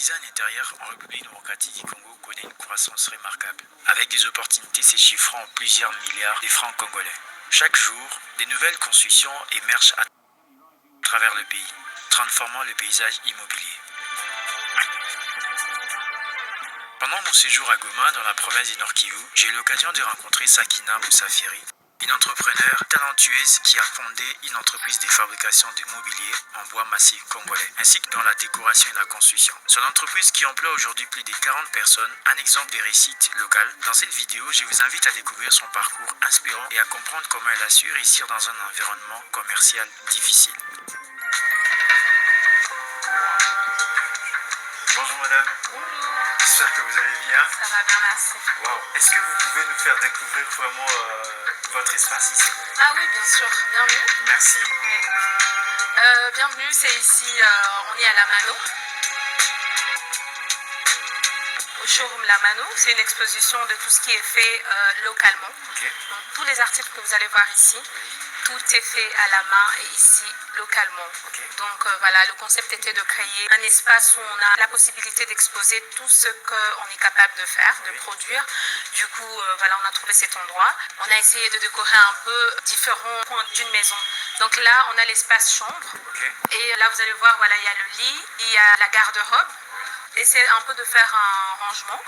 design intérieur en République démocratique du Congo connaît une croissance remarquable, avec des opportunités se chiffrant en plusieurs milliards de francs congolais. Chaque jour, de nouvelles constructions émergent à travers le pays, transformant le paysage immobilier. Pendant mon séjour à Goma, dans la province du Nord Kivu, j'ai eu l'occasion de rencontrer Sakina Moussafiri, une entrepreneure talentueuse qui a fondé une entreprise de fabrication de mobilier en bois massif congolais, ainsi que dans la décoration et la construction. Son entreprise qui emploie aujourd'hui plus de 40 personnes, un exemple de réussite locale. Dans cette vidéo, je vous invite à découvrir son parcours inspirant et à comprendre comment elle a su réussir dans un environnement commercial difficile. Bonjour madame. Bonjour. J'espère que vous allez bien. Ça va bien, merci. Wow. Est-ce que vous pouvez nous faire découvrir vraiment votre espace ici? Ah oui, bien sûr. Bienvenue. Merci. Oui. Bienvenue, c'est ici, on est à La Mano. Au showroom La Mano. C'est une exposition de tout ce qui est fait localement. Okay. Donc, tous les articles que vous allez voir ici, tout est fait à la main et ici localement. Okay. Donc voilà, le concept était de créer un espace où on a la possibilité d'exposer tout ce qu'on est capable de faire, de produire. Du coup, voilà, on a trouvé cet endroit. On a essayé de décorer un peu différents points d'une maison. Donc là, on a l'espace chambre. Okay. Et là, vous allez voir, voilà, il y a le lit, il y a la garde-robe. Essayer un peu de faire un rangement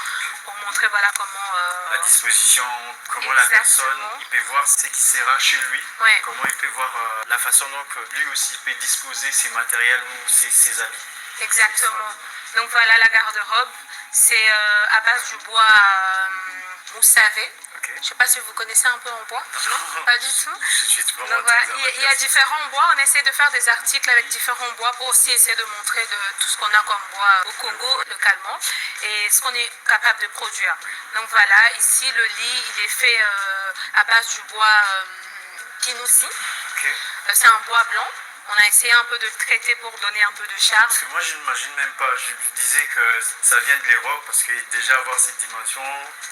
pour montrer voilà comment la disposition, comment la personne il peut voir ce qui sera chez lui, ouais. Comment il peut voir la façon dont lui aussi peut disposer ses matériels ou ses habits. Exactement. Donc voilà la garde-robe, c'est à base du bois moussavé. Okay. Je ne sais pas si vous connaissez un peu en bois. Non, pas du tout. Donc voilà, il y a différents bois. On essaie de faire des articles avec différents bois pour aussi essayer de montrer de tout ce qu'on a comme bois au Congo localement et ce qu'on est capable de produire. Donc voilà, ici le lit il est fait à base du bois Kinoussi. Okay. C'est un bois blanc. On a essayé un peu de le traiter pour donner un peu de charme. Parce que moi, je n'imagine même pas. Je disais que ça vient de l'Europe, parce que déjà avoir cette dimension,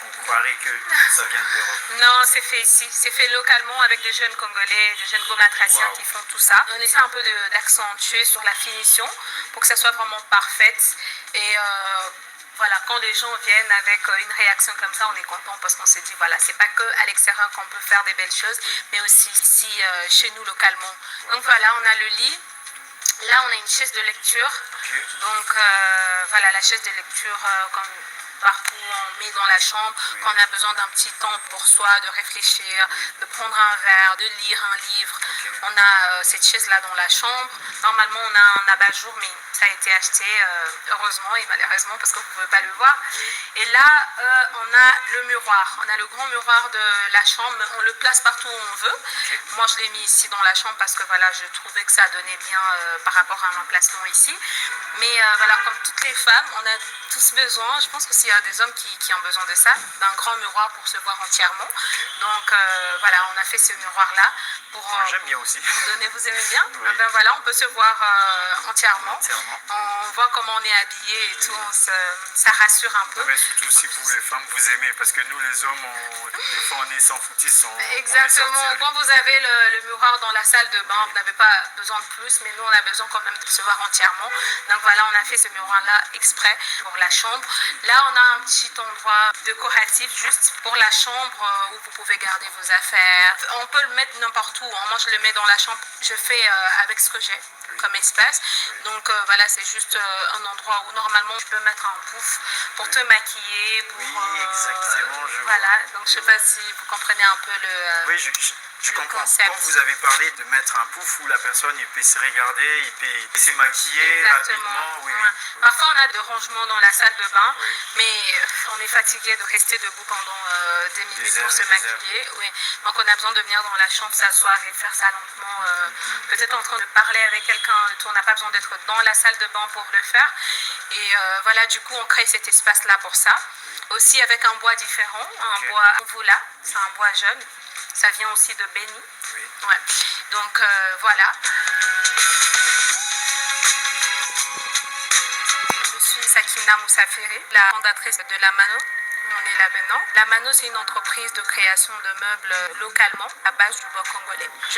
on croirait que ça vient de l'Europe. Non, c'est fait ici. C'est fait localement avec des jeunes Congolais, des jeunes gomatraciens qui font tout ça. On essaie un peu d'accentuer sur la finition pour que ça soit vraiment parfaite. Et voilà, quand les gens viennent avec une réaction comme ça, on est content parce qu'on s'est dit, voilà, c'est pas qu'à l'extérieur qu'on peut faire des belles choses, mais aussi ici, chez nous, localement. Donc voilà, on a le lit. Là, on a une chaise de lecture. Okay. Donc voilà, la chaise de lecture, comme partout, on met dans la chambre. Oui. Quand on a besoin d'un petit temps pour soi, de réfléchir, de prendre un verre, de lire un livre. Okay. On a cette chaise-là dans la chambre. Normalement, on a un abat-jour, mais ça a été acheté, heureusement et malheureusement, parce que vous ne pouvez pas le voir. Oui. Et là, on a le miroir. On a le grand miroir de la chambre. On le place partout où on veut. Okay. Moi, je l'ai mis ici dans la chambre parce que voilà, je trouvais que ça donnait bien par rapport à un emplacement ici. Mais voilà, comme toutes les femmes, on a tous besoin, je pense que s'il y a des hommes qui ont besoin de ça, d'un grand miroir pour se voir entièrement. Donc voilà, on a fait ce miroir-là pour j'aime bien aussi. Vous aimez bien? Oui. Ben voilà, on peut se voir entièrement. Entièrement. On voit comment on est habillé et tout, ça rassure un peu. Mais surtout si vous, les femmes, vous aimez, parce que nous, les hommes, des fois, on est sans foutis. Exactement. Quand vous avez le miroir dans la salle de bain, vous n'avez pas besoin de plus, mais nous, on a besoin quand même de se voir entièrement. Donc voilà, on a fait ce miroir-là exprès pour la chambre. Là, on a un petit endroit décoratif juste pour la chambre où vous pouvez garder vos affaires. On peut le mettre n'importe où. Moi, je le mets dans la chambre. Je fais avec ce que j'ai comme espace. Donc voilà, c'est juste un endroit où normalement tu peux mettre un pouf pour te maquiller. Pour, oui, exactement. Voilà, donc je ne sais pas si vous comprenez un peu le... Oui, je comprends. Concept. Quand vous avez parlé de mettre un pouf où la personne il peut se regarder, il peut se maquiller rapidement. Oui, ouais. oui. Parfois on a des rangements dans la salle de bain, oui. mais on est fatigué de rester debout pendant des minutes pour se maquiller. Oui. Donc on a besoin de venir dans la chambre, s'asseoir et faire ça lentement. Peut-être en train de parler avec quelqu'un, on n'a pas besoin d'être dans la salle de bain pour le faire. Et voilà, du coup on crée cet espace-là pour ça. Aussi avec un bois différent, un bois Voula, c'est un bois jeune. Ça vient aussi de Béni. Oui. Ouais. Donc voilà. Je suis Sakina Moussafiri, la fondatrice de La Mano. On est là maintenant. La Mano, c'est une entreprise de création de meubles localement à base du bois congolais. Je